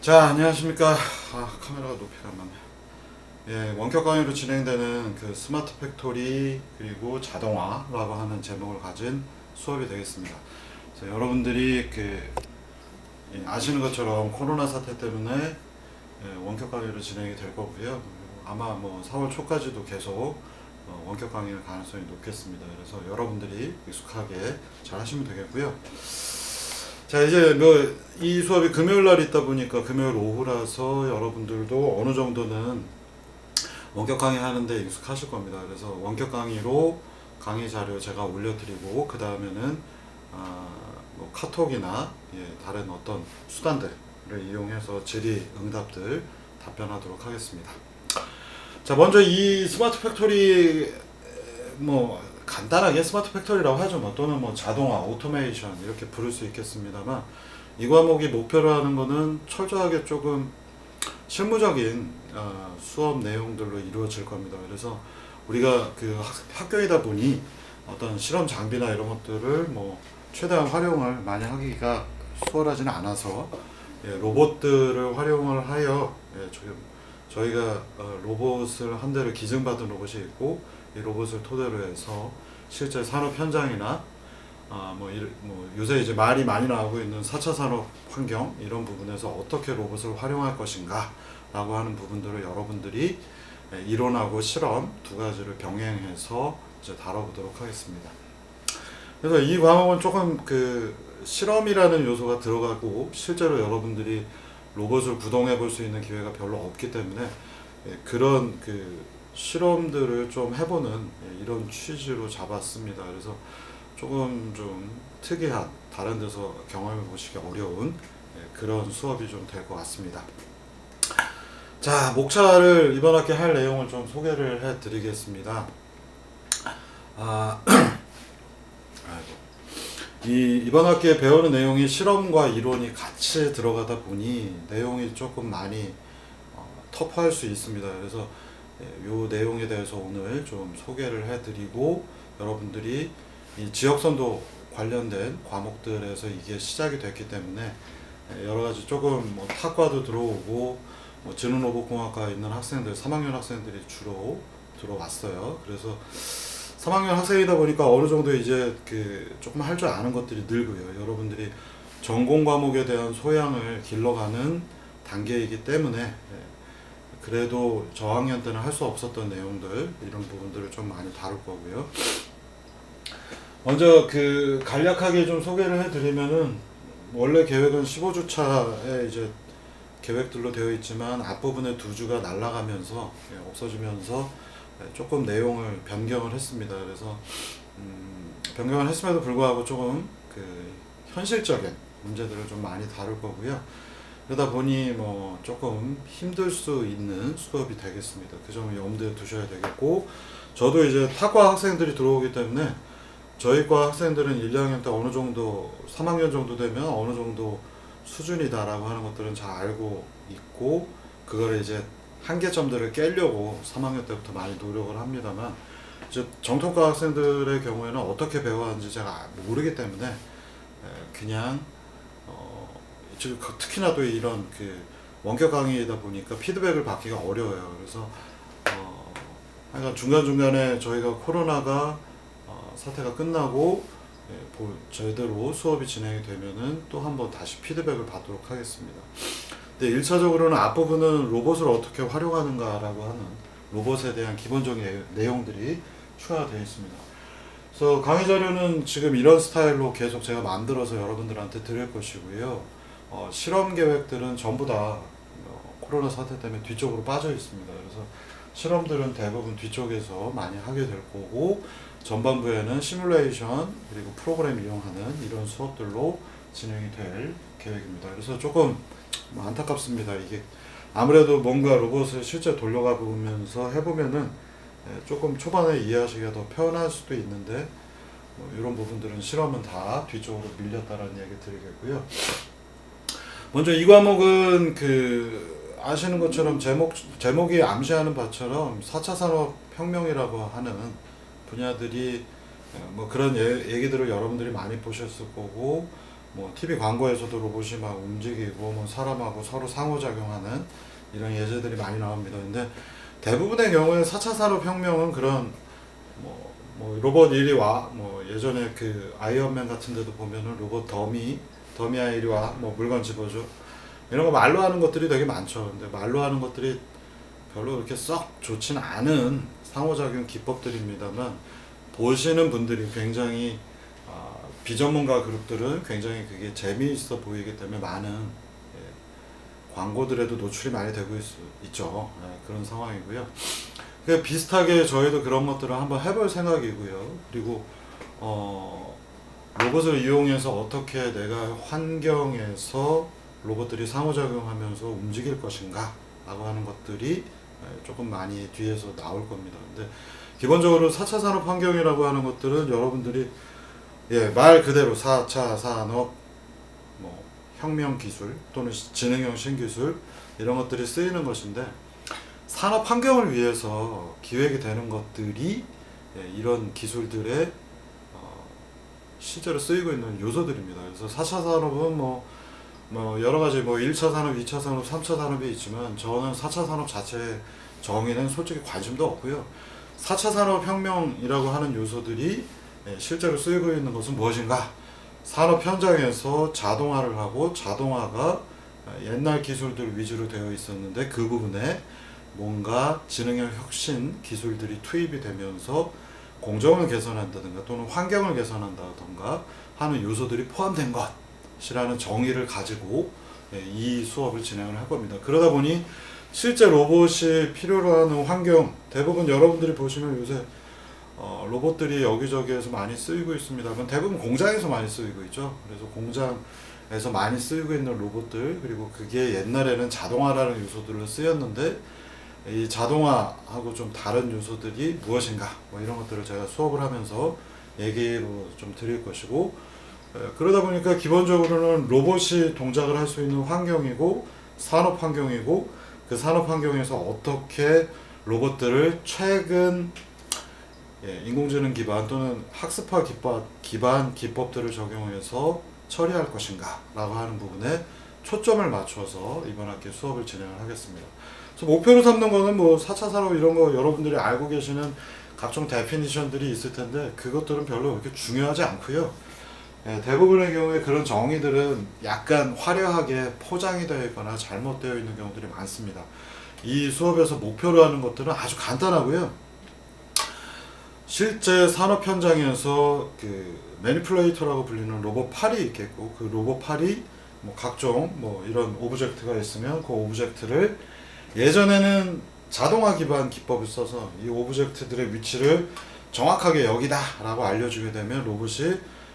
자, 안녕하십니까. 카메라가 높이가 안 맞네. 예, 원격 강의로 진행되는 그 스마트 팩토리 그리고 자동화라고 하는 제목을 가진 수업이 되겠습니다. 그래서 여러분들이 아시는 것처럼 코로나 사태 때문에 원격 강의로 진행이 될 거고요. 아마 뭐 4월 초까지도 계속 원격 강의를 가능성이 높겠습니다. 그래서 여러분들이 익숙하게 잘 하시면 되겠고요. 자, 이제 뭐 이 수업이 금요일 날 있다 보니까 금요일 오후라서 여러분들도 어느 정도는 원격 강의 하는데 익숙하실 겁니다. 그래서 원격 강의로 강의 자료 제가 올려드리고 그 다음에는 뭐 카톡이나 다른 어떤 수단들을 이용해서 질의 응답들 답변하도록 하겠습니다. 자, 먼저 이 스마트 팩토리 뭐 간단하게 스마트 팩토리라고 하죠. 뭐 또는 뭐 자동화, 오토메이션 이렇게 부를 수 있겠습니다만 이 과목이 목표로 하는 거는 철저하게 조금 실무적인 수업 내용들로 이루어질 겁니다. 그래서 우리가 그 학교이다 보니 어떤 실험 장비나 이런 것들을 뭐 최대한 활용을 많이 하기가 수월하지는 않아서 로봇들을 활용을 하여 저희가 로봇을 한 대를 기증받은 로봇이 있고 이 로봇을 토대로 해서 실제 산업 현장이나 뭐 요새 이제 말이 많이 나오고 있는 4차 산업 환경 이런 부분에서 어떻게 로봇을 활용할 것인가 라고 하는 부분들을 여러분들이 이론하고 실험 두 가지를 병행해서 이제 다뤄보도록 하겠습니다. 그래서 이 과목은 조금 그 실험이라는 요소가 들어가고 실제로 여러분들이 로봇을 구동해 볼 수 있는 기회가 별로 없기 때문에 그런 그 실험들을 좀 해보는 이런 취지로 잡았습니다. 그래서 조금 좀 특이한 다른 데서 경험해 보시기 어려운 그런 수업이 좀 될 것 같습니다. 자, 목차를 이번 학기 할 내용을 좀 소개를 해 드리겠습니다. 이번 학기에 배우는 내용이 실험과 이론이 같이 들어가다 보니 내용이 조금 많이 터프할 수 있습니다. 그래서 이 내용에 대해서 오늘 좀 소개를 해드리고 여러분들이 이 지역선도 관련된 과목들에서 이게 시작이 됐기 때문에 여러 가지 조금 뭐 탁과도 들어오고 뭐 지능로봇공학과에 있는 학생들 3학년 학생들이 주로 들어왔어요. 그래서 3학년 학생이다 보니까 어느 정도 이제 그 조금 할 줄 아는 것들이 늘고요. 여러분들이 전공 과목에 대한 소양을 길러가는 단계이기 때문에 그래도 저학년 때는 할 수 없었던 내용들 이런 부분들을 좀 많이 다룰 거고요. 먼저 그 간략하게 좀 소개를 해드리면은 원래 계획은 15주차에 이제 계획들로 되어 있지만 앞부분에 2주가 날아가면서 없어지면서 조금 내용을 변경을 했습니다. 그래서 변경을 했음에도 불구하고 조금 그 현실적인 문제들을 좀 많이 다룰 거고요. 그러다 보니 뭐 조금 힘들 수 있는 수업이 되겠습니다. 그 점을 염두에 두셔야 되겠고, 저도 이제 타과 학생들이 들어오기 때문에 저희 과 학생들은 1, 2학년 때 어느 정도 3학년 정도 되면 어느 정도 수준이다라고 하는 것들은 잘 알고 있고 그걸 이제 한계점들을 깨려고 3학년 때부터 많이 노력을 합니다만 이제 정통과 학생들의 경우에는 어떻게 배워야 하는지 제가 모르기 때문에 그냥 지금 특히나 또 이런 그 원격 강의이다 보니까 피드백을 받기가 어려워요. 그래서 하여간 중간중간에 저희가 코로나가 사태가 끝나고 제대로 수업이 진행이 되면은 또 한번 다시 피드백을 받도록 하겠습니다. 근데 1차적으로는 앞부분은 로봇을 어떻게 활용하는가라고 하는 로봇에 대한 기본적인 내용들이 추가가 되어 있습니다. 그래서 강의 자료는 지금 이런 스타일로 계속 제가 만들어서 여러분들한테 드릴 것이고요. 실험 계획들은 전부 다 코로나 사태 때문에 뒤쪽으로 빠져 있습니다. 그래서 실험들은 대부분 뒤쪽에서 많이 하게 될 거고 전반부에는 시뮬레이션 그리고 프로그램 이용하는 이런 수업들로 진행이 될 계획입니다. 그래서 조금 안타깝습니다. 이게 아무래도 뭔가 로봇을 실제 돌려가 보면서 해보면은 조금 초반에 이해하시기가 더 편할 수도 있는데 이런 부분들은 실험은 다 뒤쪽으로 밀렸다라는 얘기 드리겠고요. 먼저 이 과목은 그 아시는 것처럼 제목이 암시하는 바처럼 4차 산업혁명이라고 하는 분야들이 뭐 그런 얘기들을 여러분들이 많이 보셨을 거고 뭐 TV 광고에서도 로봇이 막 움직이고 뭐 사람하고 서로 상호작용하는 이런 예제들이 많이 나옵니다. 근데 대부분의 경우에 4차 산업혁명은 그런 뭐 로봇 이리 와, 뭐 예전에 그 아이언맨 같은 데도 보면은 로봇 더미야 이리 와, 뭐 물건 집어줘, 이런 거 말로 하는 것들이 되게 많죠. 근데 말로 하는 것들이 별로 그렇게 썩 좋진 않은 상호작용 기법들입니다만, 보시는 분들이 굉장히 비전문가 그룹들은 굉장히 그게 재미있어 보이기 때문에 많은 광고들에도 노출이 많이 되고 있죠. 그런 상황이고요. 비슷하게 저희도 그런 것들을 한번 해볼 생각이고요. 그리고 로봇을 이용해서 어떻게 내가 환경에서 로봇들이 상호작용하면서 움직일 것인가 라고 하는 것들이 조금 많이 뒤에서 나올 겁니다. 근데 기본적으로 4차 산업 환경이라고 하는 것들은 여러분들이 말 그대로 4차 산업 뭐 혁명 기술 또는 지능형 신기술 이런 것들이 쓰이는 것인데, 산업 환경을 위해서 기획이 되는 것들이 이런 기술들의 실제로 쓰이고 있는 요소들입니다. 그래서 4차 산업은 뭐 여러 가지 뭐 1차 산업, 2차 산업, 3차 산업이 있지만, 저는 4차 산업 자체의 정의는 솔직히 관심도 없고요. 4차 산업 혁명이라고 하는 요소들이 실제로 쓰이고 있는 것은 무엇인가? 산업 현장에서 자동화를 하고, 자동화가 옛날 기술들 위주로 되어 있었는데 그 부분에 뭔가 지능형 혁신 기술들이 투입이 되면서 공정을 개선한다든가 또는 환경을 개선한다든가 하는 요소들이 포함된 것이라는 정의를 가지고 이 수업을 진행을 할 겁니다. 그러다 보니 실제 로봇이 필요로 하는 환경, 대부분 여러분들이 보시면 요새 로봇들이 여기저기에서 많이 쓰이고 있습니다만 대부분 공장에서 많이 쓰이고 있죠. 그래서 공장에서 많이 쓰이고 있는 로봇들, 그리고 그게 옛날에는 자동화라는 요소들로 쓰였는데 이 자동화하고 좀 다른 요소들이 무엇인가, 뭐 이런 것들을 제가 수업을 하면서 얘기로 좀 드릴 것이고, 그러다 보니까 기본적으로는 로봇이 동작을 할 수 있는 환경이고 산업 환경이고, 그 산업 환경에서 어떻게 로봇들을 최근 인공지능 기반 또는 학습화 기반 기법들을 적용해서 처리할 것인가 라고 하는 부분에 초점을 맞춰서 이번 학기 수업을 진행을 하겠습니다. 그래서 목표로 삼는 거는 뭐 4차 산업 이런 거 여러분들이 알고 계시는 각종 데피니션들이 있을 텐데, 그것들은 별로 그렇게 중요하지 않고요. 대부분의 경우에 그런 정의들은 약간 화려하게 포장이 되어 있거나 잘못되어 있는 경우들이 많습니다. 이 수업에서 목표로 하는 것들은 아주 간단하고요. 실제 산업 현장에서 그 매니플레이터라고 불리는 로봇 팔이 있겠고, 그 로봇 팔이 뭐 각종 뭐 이런 오브젝트가 있으면 그 오브젝트를 예전에는 자동화 기반 기법을 써서 이 오브젝트들의 위치를 정확하게 여기다 라고 알려주게 되면 로봇이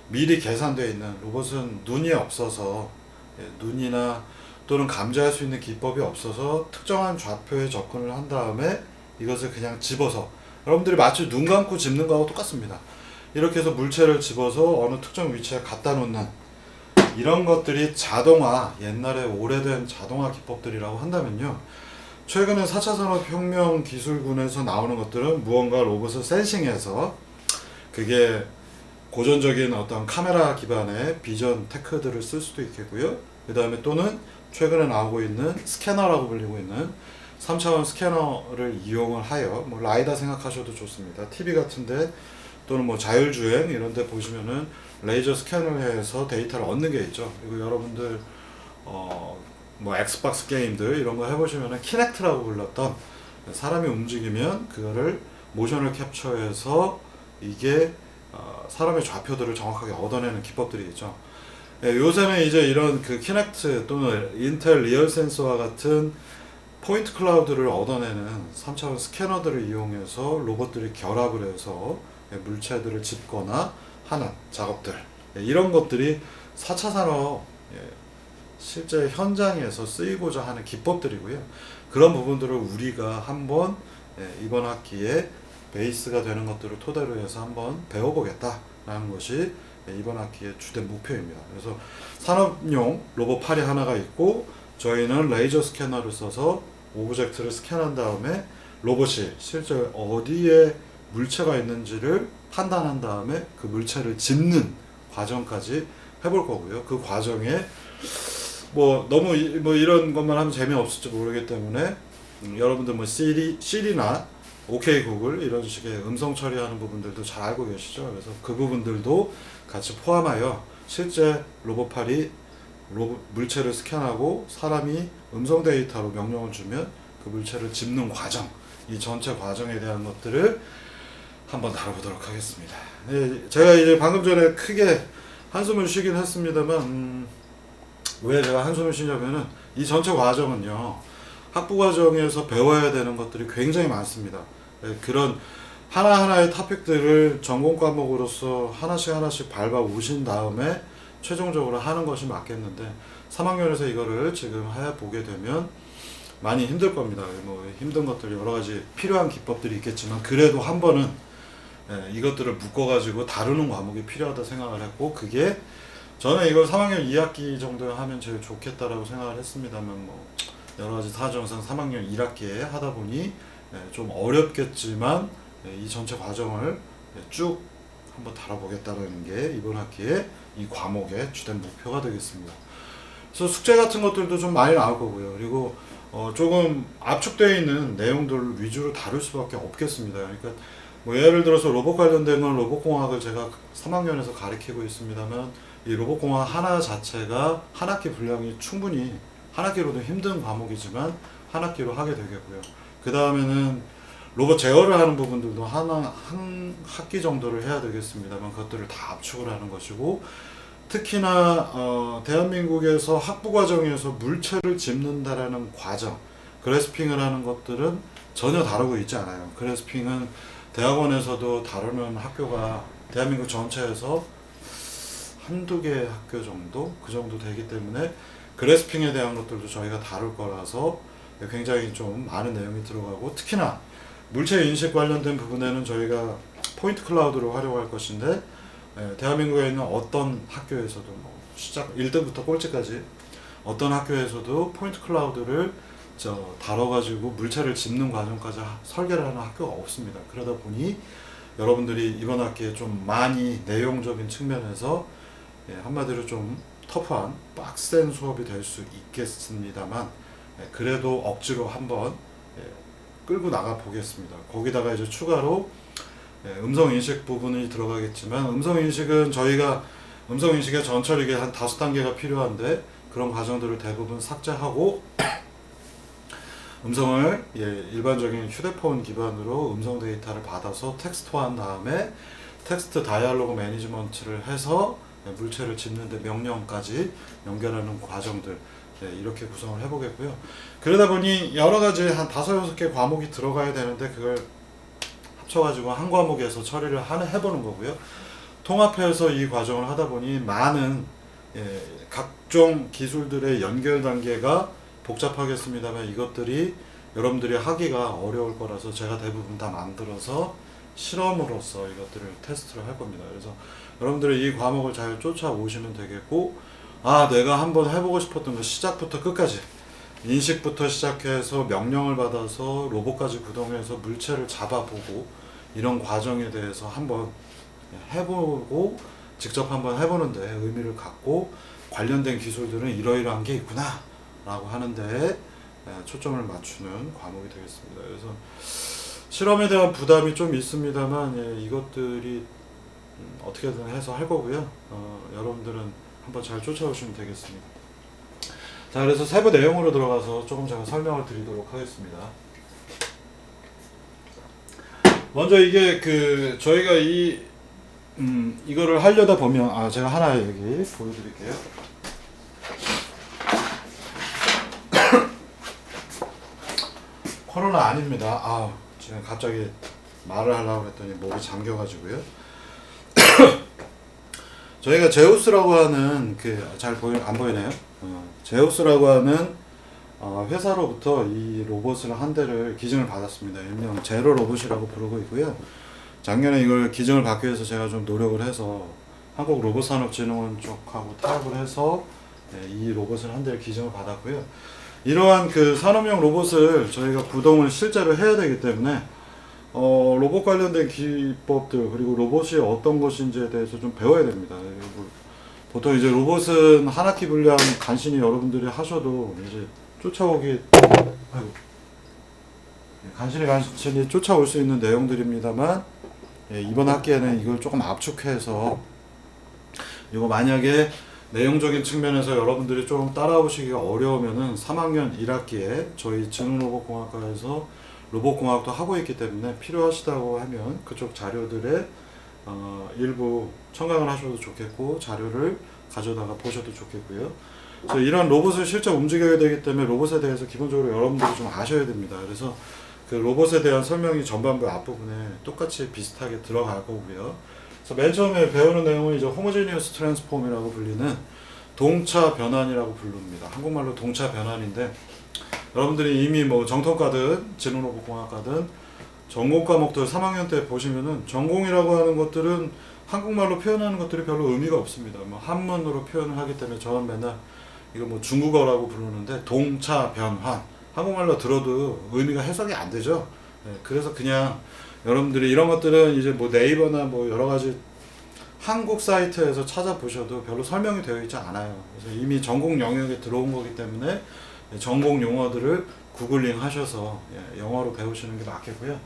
미리 계산되어 있는, 로봇은 눈이 없어서 눈이나 또는 감지할 수 있는 기법이 없어서 특정한 좌표에 접근을 한 다음에 이것을 그냥 집어서, 여러분들이 마치 눈 감고 집는 거하고 똑같습니다. 이렇게 해서 물체를 집어서 어느 특정 위치에 갖다 놓는 이런 것들이 자동화, 옛날에 오래된 자동화 기법들이라고 한다면요, 최근에 4차 산업혁명 기술군에서 나오는 것들은 무언가 로봇을 센싱해서, 그게 고전적인 어떤 카메라 기반의 비전 테크들을 쓸 수도 있겠고요. 그 다음에 또는 최근에 나오고 있는 스캐너라고 불리고 있는 3차원 스캐너를 이용을 하여, 뭐 라이다 생각하셔도 좋습니다. TV 같은데 또는 뭐 자율주행 이런 데 보시면은 레이저 스캔을 해서 데이터를 얻는 게 있죠. 그리고 여러분들 뭐 엑스박스 게임들 이런 거 해보시면은 키넥트라고 불렀던, 사람이 움직이면 그거를 모션을 캡처해서 이게 사람의 좌표들을 정확하게 얻어내는 기법들이 있죠. 요새는 이제 이런 그 키넥트 또는 인텔 리얼 센서와 같은 포인트 클라우드를 얻어내는 3차원 스캐너들을 이용해서 로봇들이 결합을 해서 물체들을 짚거나 하는 작업들, 이런 것들이 4차 산업 실제 현장에서 쓰이고자 하는 기법들이고요. 그런 부분들을 우리가 한번 이번 학기에 베이스가 되는 것들을 토대로 해서 한번 배워보겠다라는 것이 이번 학기의 주된 목표입니다. 그래서 산업용 로봇 팔이 하나가 있고, 저희는 레이저 스캐너를 써서 오브젝트를 스캔한 다음에 로봇이 실제 어디에 물체가 있는지를 판단한 다음에 그 물체를 짚는 과정까지 해볼 거고요. 그 과정에 뭐 너무 뭐 이런 것만 하면 재미없을지 모르기 때문에 여러분들 뭐 Siri나 OK 구글 이런 식의 음성 처리하는 부분들도 잘 알고 계시죠. 그래서 그 부분들도 같이 포함하여 실제 로봇팔이 물체를 스캔하고 사람이 음성 데이터로 명령을 주면 그 물체를 짚는 과정, 이 전체 과정에 대한 것들을 한번 다뤄보도록 하겠습니다. 네, 제가 이제 방금 전에 크게 한숨을 쉬긴 했습니다만 왜 제가 한숨을 쉬냐면은 이 전체 과정은요, 학부 과정에서 배워야 되는 것들이 굉장히 많습니다. 네, 그런 하나하나의 토픽들을 전공 과목으로서 하나씩 밟아 오신 다음에 최종적으로 하는 것이 맞겠는데 3학년에서 이거를 지금 해보게 되면 많이 힘들 겁니다. 뭐 힘든 것들 여러 가지 필요한 기법들이 있겠지만 그래도 한 번은 이것들을 묶어가지고 다루는 과목이 필요하다 생각을 했고, 그게 저는 이걸 3학년 2학기 정도 하면 제일 좋겠다라고 생각을 했습니다만 뭐 여러 가지 사정상 3학년 1학기에 하다 보니 좀 어렵겠지만 이 전체 과정을 쭉 한번 다뤄보겠다는 게 이번 학기에 이 과목의 주된 목표가 되겠습니다. 그래서 숙제 같은 것들도 좀 많이 나올 거고요. 그리고 조금 압축되어 있는 내용들을 위주로 다룰 수밖에 없겠습니다. 그러니까 뭐 예를 들어서 로봇 관련된 건 로봇공학을 제가 3학년에서 가르치고 있습니다만 이 로봇공학 하나 자체가 한 학기 분량이 충분히 한 학기로도 힘든 과목이지만 한 학기로 하게 되겠고요. 그 다음에는 로봇 제어를 하는 부분들도 한 학기 정도를 해야 되겠습니다만 그것들을 다 압축을 하는 것이고, 특히나 대한민국에서 학부 과정에서 물체를 짚는다라는 과정, 그래스핑을 하는 것들은 전혀 다루고 있지 않아요. 그래스핑은 대학원에서도 다루는 학교가 대한민국 전체에서 한두 개 학교 정도? 그 정도 되기 때문에 그래스핑에 대한 것들도 저희가 다룰 거라서 굉장히 좀 많은 내용이 들어가고, 특히나 물체 인식 관련된 부분에는 저희가 포인트 클라우드를 활용할 것인데 대한민국에 있는 어떤 학교에서도 뭐 시작 1등부터 꼴찌까지 어떤 학교에서도 포인트 클라우드를 다뤄가지고 물체를 짚는 과정까지 설계를 하는 학교가 없습니다. 그러다 보니 여러분들이 이번 학기에 좀 많이 내용적인 측면에서 한마디로 좀 터프한 빡센 수업이 될 수 있겠습니다만 그래도 억지로 한번 끌고 나가 보겠습니다. 거기다가 이제 추가로 음성 인식 부분이 들어가겠지만, 음성 인식은 저희가 음성 인식의 전처리가 한 5단계가 필요한데 그런 과정들을 대부분 삭제하고 음성을 일반적인 휴대폰 기반으로 음성 데이터를 받아서 텍스트화한 다음에 텍스트 다이얼로그 매니지먼트를 해서 물체를 짚는데 명령까지 연결하는 과정들, 이렇게 구성을 해보겠고요. 그러다 보니 여러 가지 한 5-6개 과목이 들어가야 되는데 그걸 합쳐가지고 한 과목에서 처리를 해보는 거고요. 통합해서 이 과정을 하다 보니 많은 각종 기술들의 연결 단계가 복잡하겠습니다만 이것들이 여러분들이 하기가 어려울 거라서 제가 대부분 다 만들어서 실험으로서 이것들을 테스트를 할 겁니다. 그래서 여러분들이 이 과목을 잘 쫓아오시면 되겠고, 내가 한번 해보고 싶었던 거 시작부터 끝까지 인식부터 시작해서 명령을 받아서 로봇까지 구동해서 물체를 잡아보고 이런 과정에 대해서 한번 해보고 직접 한번 해보는데 의미를 갖고 관련된 기술들은 이러이러한 게 있구나 라고 하는데 초점을 맞추는 과목이 되겠습니다. 그래서 실험에 대한 부담이 좀 있습니다만 이것들이 어떻게든 해서 할 거고요. 여러분들은 한번 잘 쫓아오시면 되겠습니다. 자, 그래서 세부 내용으로 들어가서 조금 제가 설명을 드리도록 하겠습니다. 먼저 이게 저희가 이거를 하려다 보면 제가 하나 여기 보여드릴게요. 코로나 아닙니다. 지금 갑자기 말을 하려고 했더니 목이 잠겨가지고요. 저희가 제우스라고 하는 안 보이나요? 제우스라고 하는 회사로부터 이 로봇을 한 대를 기증을 받았습니다. 일명 제로 로봇이라고 부르고 있고요. 작년에 이걸 기증을 받기 위해서 제가 좀 노력을 해서 한국로봇산업진흥원 쪽하고 타협을 해서 이 로봇을 한 대를 기증을 받았고요. 이러한 산업용 로봇을 저희가 구동을 실제로 해야 되기 때문에 로봇 관련된 기법들 그리고 로봇이 어떤 것인지에 대해서 좀 배워야 됩니다. 보통 이제 로봇은 한 학기 분량 간신히 여러분들이 하셔도 이제 쫓아오기, 아이고, 간신히 쫓아올 수 있는 내용들입니다만, 예, 이번 학기에는 이걸 조금 압축해서, 이거 만약에 내용적인 측면에서 여러분들이 좀 따라오시기가 어려우면은 3학년 1학기에 저희 지능로봇공학과에서 로봇공학도 하고 있기 때문에 필요하시다고 하면 그쪽 자료들의 일부 첨강을 하셔도 좋겠고, 자료를 가져다가 보셔도 좋겠고요. 그래서 이런 로봇을 실제 움직여야 되기 때문에 로봇에 대해서 기본적으로 여러분들이 좀 아셔야 됩니다. 그래서 그 로봇에 대한 설명이 전반부 앞부분에 똑같이 비슷하게 들어갈 거고요. 그래서 맨 처음에 배우는 내용은 이제 호모제니어스 트랜스폼이라고 불리는 동차 변환이라고 부릅니다. 한국말로 동차 변환인데, 여러분들이 이미 뭐 정통과든 지능로봇공학과든 전공 과목들 3학년 때 보시면은 전공이라고 하는 것들은 한국말로 표현하는 것들이 별로 의미가 없습니다. 뭐 한문으로 표현을 하기 때문에 저는 맨날 이거 뭐 중국어라고 부르는데 동차 변환, 한국말로 들어도 의미가 해석이 안 되죠. 네, 그래서 그냥 여러분들이 이런 것들은 이제 뭐 네이버나 뭐 여러 가지 한국 사이트에서 찾아보셔도 별로 설명이 되어 있지 않아요. 그래서 이미 전공 영역에 들어온 거기 때문에 전공 용어들을 구글링 하셔서 영어로 배우시는 게 맞겠고요.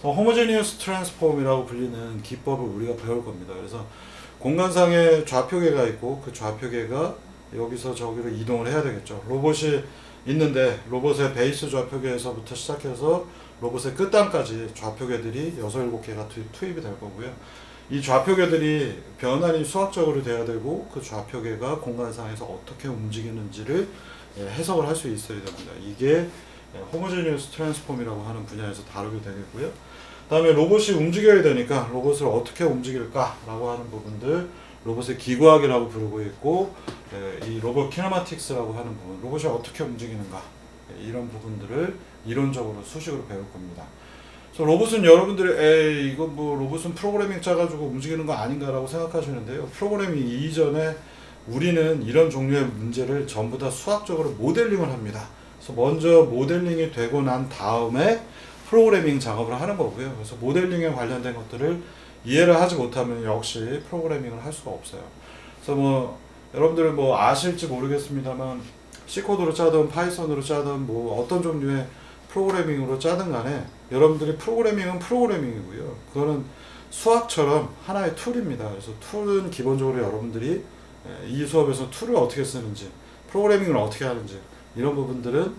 호모제니어스 트랜스폼이라고 불리는 기법을 우리가 배울 겁니다. 그래서 공간상에 좌표계가 있고 그 좌표계가 여기서 저기로 이동을 해야 되겠죠. 로봇이 있는데 로봇의 베이스 좌표계에서부터 시작해서 로봇의 끝단까지 좌표계들이 6, 7개가 투입이 될 거고요. 이 좌표계들이 변환이 수학적으로 돼야 되고 그 좌표계가 공간상에서 어떻게 움직이는지를 해석을 할 수 있어야 됩니다. 이게 호모제니어스 트랜스폼이라고 하는 분야에서 다루게 되겠고요. 그 다음에 로봇이 움직여야 되니까 로봇을 어떻게 움직일까라고 하는 부분들, 로봇의 기구학이라고 부르고 있고, 이 로봇 키네마틱스라고 하는 부분, 로봇이 어떻게 움직이는가, 이런 부분들을 이론적으로 수식으로 배울 겁니다. 그래서 로봇은 여러분들이 에이 이거 뭐 로봇은 프로그래밍 짜가지고 움직이는 거 아닌가라고 생각하시는데요. 프로그래밍 이전에 우리는 이런 종류의 문제를 전부 다 수학적으로 모델링을 합니다. 그래서 먼저 모델링이 되고 난 다음에 프로그래밍 작업을 하는 거고요. 그래서 모델링에 관련된 것들을 이해를 하지 못하면 역시 프로그래밍을 할 수가 없어요. 그래서 뭐 여러분들 뭐 아실지 모르겠습니다만 C코드로 짜든 파이썬으로 짜든 뭐 어떤 종류의 프로그래밍으로 짜든 간에 여러분들이 프로그래밍은 프로그래밍이고요. 그거는 수학처럼 하나의 툴입니다. 그래서 툴은 기본적으로 여러분들이 이 수업에서 툴을 어떻게 쓰는지, 프로그래밍을 어떻게 하는지, 이런 부분들은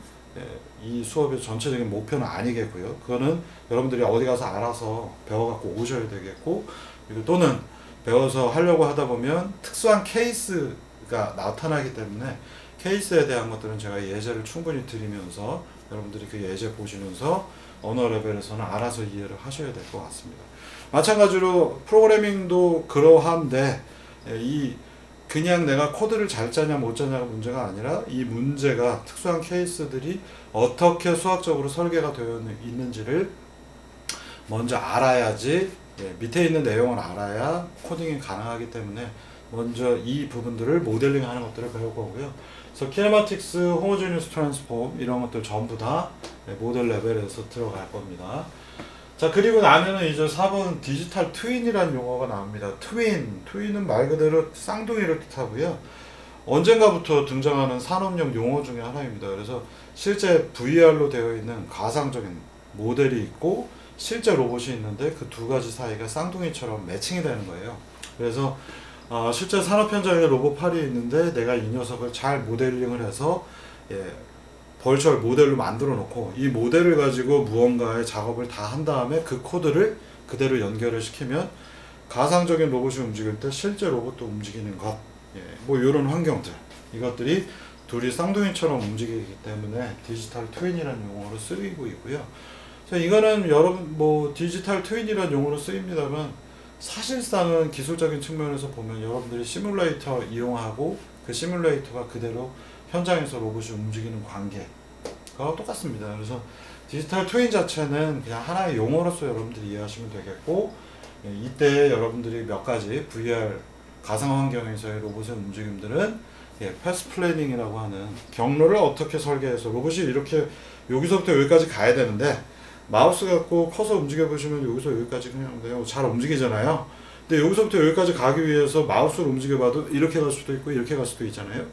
이 수업의 전체적인 목표는 아니겠고요. 그거는 여러분들이 어디 가서 알아서 배워갖고 오셔야 되겠고, 그리고 또는 배워서 하려고 하다 보면 특수한 케이스가 나타나기 때문에 케이스에 대한 것들은 제가 예제를 충분히 드리면서 여러분들이 그 예제 보시면서 언어 레벨에서는 알아서 이해를 하셔야 될 것 같습니다. 마찬가지로 프로그래밍도 그러한데 이 그냥 내가 코드를 잘 짜냐 못 짜냐가 문제가 아니라 이 문제가 특수한 케이스들이 어떻게 수학적으로 설계가 되어 있는지를 먼저 알아야지, 밑에 있는 내용을 알아야 코딩이 가능하기 때문에 먼저 이 부분들을 모델링 하는 것들을 배울 거고요. 그래서 키네마틱스, 호모제니어스 트랜스폼 이런 것들 전부 다 모델 레벨에서 들어갈 겁니다. 자, 그리고 나면은 이제 4번 디지털 트윈이라는 용어가 나옵니다. 트윈은 말 그대로 쌍둥이를 뜻하고요. 언젠가부터 등장하는 산업용 용어 중에 하나입니다. 그래서 실제 VR로 되어 있는 가상적인 모델이 있고 실제 로봇이 있는데 그 두 가지 사이가 쌍둥이처럼 매칭이 되는 거예요. 그래서 실제 산업 현장에 로봇 팔이 있는데 내가 이 녀석을 잘 모델링을 해서 벌추얼 모델로 만들어 놓고 이 모델을 가지고 무언가의 작업을 다 한 다음에 그 코드를 그대로 연결을 시키면 가상적인 로봇이 움직일 때 실제 로봇도 움직이는 것, 뭐 이런 환경들, 이것들이 둘이 쌍둥이처럼 움직이기 때문에 디지털 트윈이라는 용어로 쓰이고 있고요. 이거는 여러분 뭐 디지털 트윈이라는 용어로 쓰입니다만 사실상은 기술적인 측면에서 보면 여러분들이 시뮬레이터 이용하고 그 시뮬레이터가 그대로 현장에서 로봇이 움직이는 관계가 똑같습니다. 그래서 디지털 트윈 자체는 그냥 하나의 용어로서 여러분들이 이해하시면 되겠고, 이때 여러분들이 몇 가지 VR 가상 환경에서의 로봇의 움직임들은 패스 플래닝이라고 하는 경로를 어떻게 설계해서 로봇이 이렇게 여기서부터 여기까지 가야 되는데 마우스 갖고 커서 움직여 보시면 여기서 여기까지 그냥 잘 움직이잖아요. 근데 여기서부터 여기까지 가기 위해서 마우스를 움직여봐도 이렇게 갈 수도 있고 이렇게 갈 수도 있잖아요.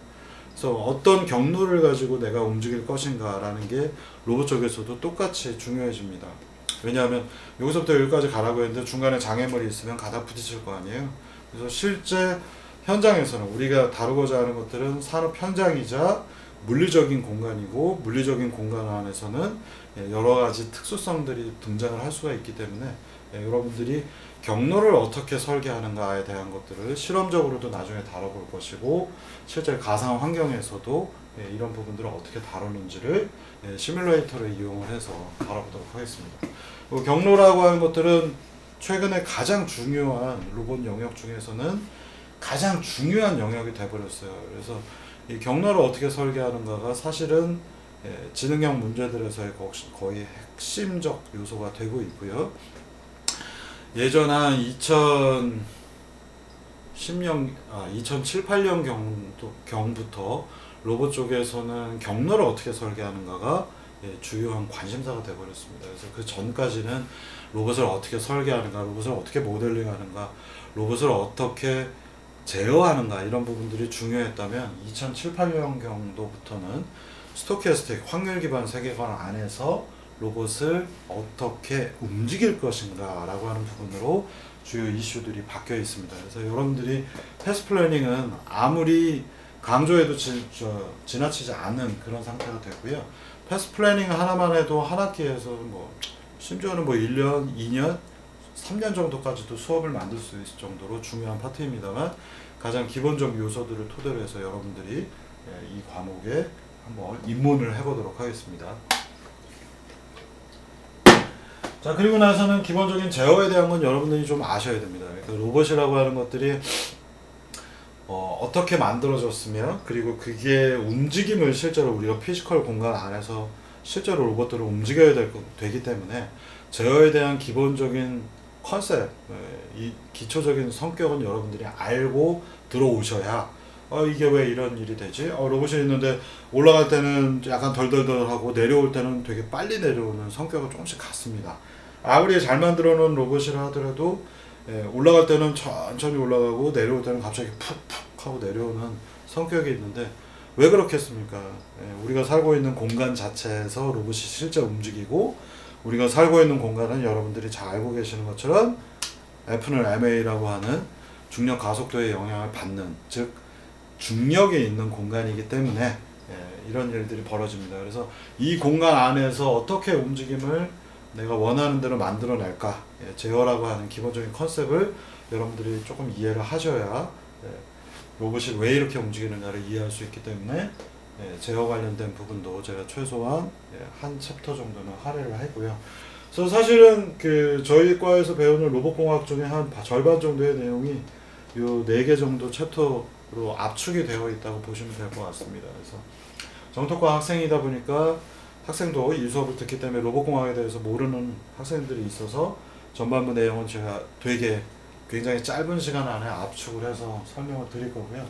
그래서 어떤 경로를 가지고 내가 움직일 것인가라는 게 로봇 쪽에서도 똑같이 중요해집니다. 왜냐하면 여기서부터 여기까지 가라고 했는데 중간에 장애물이 있으면 가다 부딪힐 거 아니에요. 그래서 실제 현장에서는 우리가 다루고자 하는 것들은 산업 현장이자 물리적인 공간이고, 물리적인 공간 안에서는 여러 가지 특수성들이 등장을 할 수가 있기 때문에 여러분들이 경로를 어떻게 설계하는가에 대한 것들을 실험적으로도 나중에 다뤄볼 것이고, 실제 가상 환경에서도 이런 부분들을 어떻게 다루는지를 시뮬레이터를 이용을 해서 다뤄보도록 하겠습니다. 경로라고 하는 것들은 최근에 가장 중요한 로봇 영역 중에서는 가장 중요한 영역이 되어버렸어요. 그래서 이 경로를 어떻게 설계하는가가 사실은 지능형 문제들에서의 거의 핵심적 요소가 되고 있고요. 예전 한 2007, 8년 경부터 로봇 쪽에서는 경로를 어떻게 설계하는가가 주요한 관심사가 되어버렸습니다. 그래서 그 전까지는 로봇을 어떻게 설계하는가, 로봇을 어떻게 모델링하는가, 로봇을 어떻게 제어하는가, 이런 부분들이 중요했다면 2007, 8년 경도부터는 스토캐스틱 확률 기반 세계관 안에서 로봇을 어떻게 움직일 것인가 라고 하는 부분으로 주요 이슈들이 바뀌어 있습니다. 그래서 여러분들이 패스 플래닝은 아무리 강조해도 지나치지 않는 그런 상태가 되고요. 패스 플래닝 하나만 해도 한 학기에서 심지어는 1년, 2년, 3년 정도까지도 수업을 만들 수 있을 정도로 중요한 파트입니다만, 가장 기본적 요소들을 토대로 해서 여러분들이 이 과목에 한번 입문을 해보도록 하겠습니다. 자, 그리고 나서는 기본적인 제어에 대한 건 여러분들이 좀 아셔야 됩니다. 그러니까 로봇이라고 하는 것들이 어떻게 만들어졌으며, 그리고 그게 움직임을 실제로 우리가 피지컬 공간 안에서 실제로 로봇들을 움직여야 되기 때문에 제어에 대한 기본적인 컨셉, 이 기초적인 성격은 여러분들이 알고 들어오셔야 이게 왜 이런 일이 되지? 로봇이 있는데 올라갈 때는 약간 덜덜덜하고 내려올 때는 되게 빨리 내려오는 성격을 조금씩 갖습니다. 아무리 잘 만들어 놓은 로봇이라 하더라도 올라갈 때는 천천히 올라가고 내려올 때는 갑자기 푹푹 하고 내려오는 성격이 있는데, 왜 그렇겠습니까? 우리가 살고 있는 공간 자체에서 로봇이 실제 움직이고, 우리가 살고 있는 공간은 여러분들이 잘 알고 계시는 것처럼 F는 ma라고 하는 중력 가속도의 영향을 받는, 즉 중력이 있는 공간이기 때문에 이런 일들이 벌어집니다. 그래서 이 공간 안에서 어떻게 움직임을 내가 원하는 대로 만들어낼까, 제어라고 하는 기본적인 컨셉을 여러분들이 조금 이해를 하셔야 로봇이 왜 이렇게 움직이는가를 이해할 수 있기 때문에 제어 관련된 부분도 제가 최소한 한 챕터 정도는 할애를 했고요. 그래서 사실은 저희 과에서 배우는 로봇공학 중에 한 절반 정도의 내용이 요 4개 정도 챕터로 압축이 되어 있다고 보시면 될 것 같습니다. 그래서 정토과 학생이다 보니까 학생도 이 수업을 듣기 때문에 로봇공학에 대해서 모르는 학생들이 있어서 전반부 내용은 제가 굉장히 짧은 시간 안에 압축을 해서 설명을 드릴 거고요.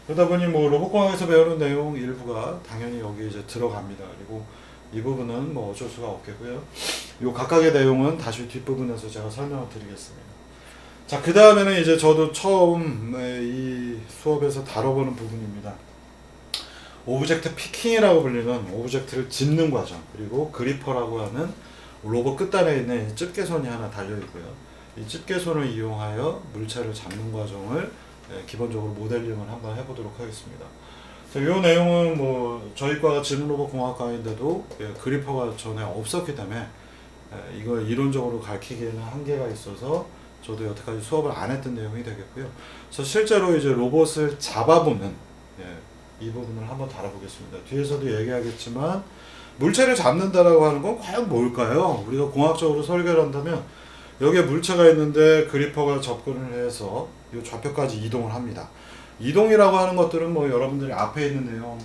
그러다 보니 로봇공학에서 배우는 내용 일부가 당연히 여기 이제 들어갑니다. 그리고 이 부분은 어쩔 수가 없겠고요. 요 각각의 내용은 다시 뒷부분에서 제가 설명을 드리겠습니다. 자, 그 다음에는 이제 저도 처음 이 수업에서 다뤄보는 부분입니다. 오브젝트 피킹이라고 불리는 오브젝트를 짚는 과정, 그리고 그리퍼라고 하는 로봇 끝단에 있는 집게손이 하나 달려있고요. 이 집게손을 이용하여 물체를 잡는 과정을 기본적으로 모델링을 한번 해보도록 하겠습니다. 이 내용은 저희 과가 지능로봇 공학과인데도 그리퍼가 전에 없었기 때문에 이걸 이론적으로 가르치기에는 한계가 있어서 저도 여태까지 수업을 안 했던 내용이 되겠고요. 그래서 실제로 이제 로봇을 잡아보는 이 부분을 한번 다뤄보겠습니다. 뒤에서도 얘기하겠지만, 물체를 잡는다라고 하는 건 과연 뭘까요? 우리가 공학적으로 설계를 한다면 여기에 물체가 있는데 그리퍼가 접근을 해서 이 좌표까지 이동을 합니다. 이동이라고 하는 것들은 여러분들이 앞에 있는 내용,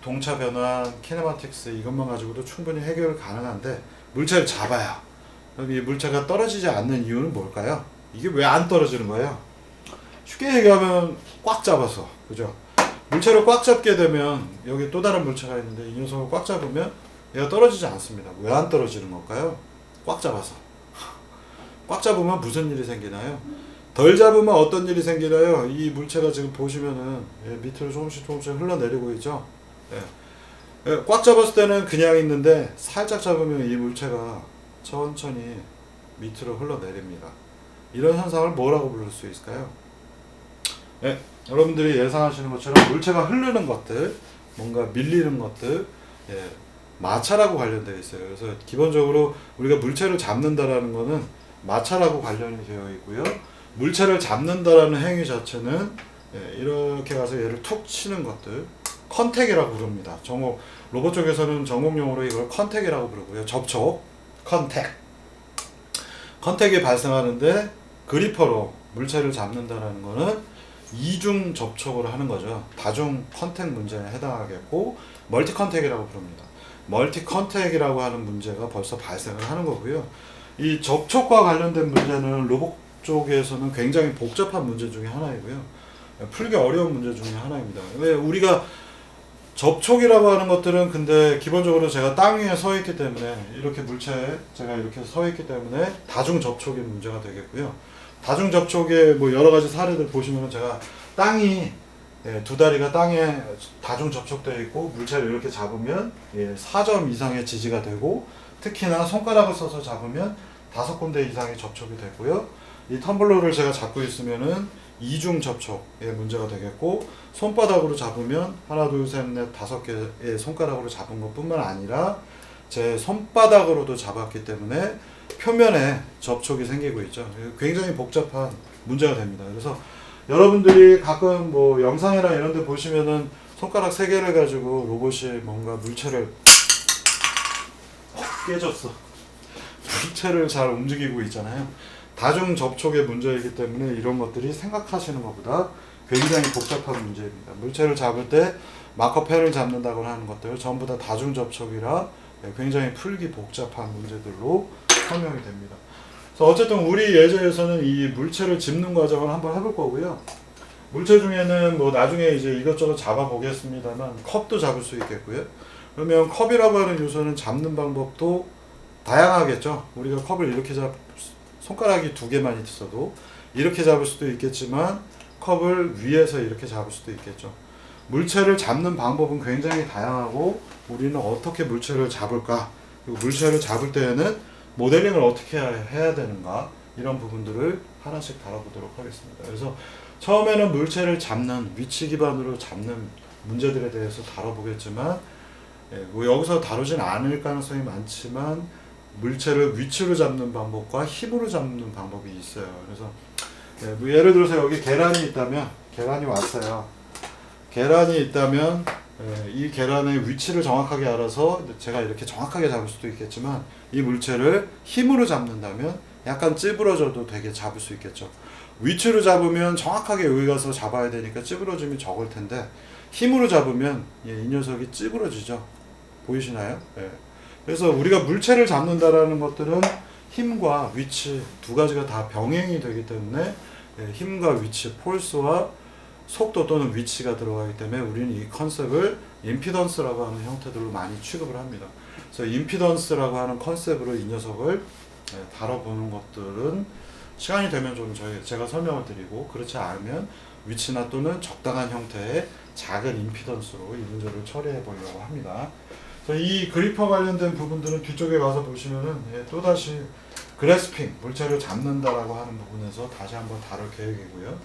동차 변환, 키네마틱스 이것만 가지고도 충분히 해결 가능한데, 물체를 잡아야, 그럼 이 물체가 떨어지지 않는 이유는 뭘까요? 이게 왜 안 떨어지는 거예요? 쉽게 얘기하면 꽉 잡아서, 그죠? 물체를 꽉 잡게 되면 여기 또 다른 물체가 있는데 이 녀석을 꽉 잡으면 얘가 떨어지지 않습니다. 왜 안 떨어지는 걸까요? 꽉 잡아서. 꽉 잡으면 무슨 일이 생기나요? 덜 잡으면 어떤 일이 생기나요? 이 물체가 지금 보시면은 밑으로 조금씩 흘러내리고 있죠. 꽉 잡았을 때는 그냥 있는데 살짝 잡으면 이 물체가 천천히 밑으로 흘러내립니다. 이런 현상을 뭐라고 부를 수 있을까요? 여러분들이 예상하시는 것처럼 물체가 흐르는 것들, 뭔가 밀리는 것들, 마찰하고 관련되어 있어요. 그래서 기본적으로 우리가 물체를 잡는다라는 것은 마찰하고 관련이 되어 있고요. 물체를 잡는다라는 행위 자체는 이렇게 가서 얘를 툭 치는 것들, 컨택이라고 부릅니다. 로봇 쪽에서는 전공용어로 이걸 컨택이라고 부르고요. 접촉, 컨택. 컨택이 발생하는데 그리퍼로 물체를 잡는다라는 것은 이중 접촉을 하는 거죠. 다중 컨택 문제에 해당하겠고 멀티 컨택이라고 부릅니다. 멀티 컨택이라고 하는 문제가 벌써 발생을 하는 거고요. 이 접촉과 관련된 문제는 로봇 쪽에서는 굉장히 복잡한 문제 중에 하나이고요. 풀기 어려운 문제 중에 하나입니다. 왜 우리가 접촉이라고 하는 것들은 근데 기본적으로 제가 땅 위에 서 있기 때문에 이렇게 물체에 제가 이렇게 서 있기 때문에 다중 접촉이 문제가 되겠고요. 다중 접촉의 뭐 여러 가지 사례들 보시면 제가 땅이 두 다리가 땅에 다중 접촉되어 있고 물체를 이렇게 잡으면 4점 이상의 지지가 되고 특히나 손가락을 써서 잡으면 5군데 이상의 접촉이 되고요. 이 텀블러를 제가 잡고 있으면은 이중 접촉의 문제가 되겠고 손바닥으로 잡으면 하나 둘 셋 넷 5개의 손가락으로 잡은 것뿐만 아니라 제 손바닥으로도 잡았기 때문에 표면에 접촉이 생기고 있죠. 굉장히 복잡한 문제가 됩니다. 그래서 여러분들이 가끔 뭐 영상이나 이런 데 보시면은 손가락 3개를 가지고 로봇이 뭔가 물체를 깨졌어. 물체를 잘 움직이고 있잖아요. 다중 접촉의 문제이기 때문에 이런 것들이 생각하시는 것보다 굉장히 복잡한 문제입니다. 물체를 잡을 때 마커펜을 잡는다거나 하는 것들 전부 다 다중 접촉이라 굉장히 풀기 복잡한 문제들로 설명이 됩니다. 그래서 어쨌든 우리 예제에서는 이 물체를 짚는 과정을 한번 해볼 거고요. 물체 중에는 뭐 나중에 이제 이것저것 잡아 보겠습니다만 컵도 잡을 수 있겠고요. 그러면 컵이라고 하는 요소는 잡는 방법도 다양하겠죠. 우리가 컵을 이렇게 손가락이 2개만 있어도 이렇게 잡을 수도 있겠지만 컵을 위에서 이렇게 잡을 수도 있겠죠. 물체를 잡는 방법은 굉장히 다양하고 우리는 어떻게 물체를 잡을까, 그리고 물체를 잡을 때에는 모델링을 어떻게 해야 되는가, 이런 부분들을 하나씩 다뤄보도록 하겠습니다. 그래서 처음에는 물체를 잡는, 위치 기반으로 잡는 문제들에 대해서 다뤄보겠지만 뭐 여기서 다루진 않을 가능성이 많지만 물체를 위치로 잡는 방법과 힘으로 잡는 방법이 있어요. 그래서 뭐 예를 들어서 여기 계란이 있다면, 계란이 왔어요. 계란이 있다면 이 계란의 위치를 정확하게 알아서 제가 이렇게 정확하게 잡을 수도 있겠지만 이 물체를 힘으로 잡는다면 약간 찌부러져도 되게 잡을 수 있겠죠. 위치로 잡으면 정확하게 여기 가서 잡아야 되니까 찌부러짐이 적을 텐데 힘으로 잡으면 이 녀석이 찌부러지죠. 보이시나요? 그래서 우리가 물체를 잡는다라는 것들은 힘과 위치 두 가지가 다 병행이 되기 때문에 힘과 위치, 폴스와 속도 또는 위치가 들어가기 때문에 우리는 이 컨셉을 임피던스라고 하는 형태들로 많이 취급을 합니다. 그래서 임피던스라고 하는 컨셉으로 이 녀석을 다뤄보는 것들은 시간이 되면 좀 제가 설명을 드리고, 그렇지 않으면 위치나 또는 적당한 형태의 작은 임피던스로 이 문제를 처리해 보려고 합니다. 이 그리퍼 관련된 부분들은 뒤쪽에 가서 보시면은 또다시 그래스핑, 물체를 잡는다라고 하는 부분에서 다시 한번 다룰 계획이고요.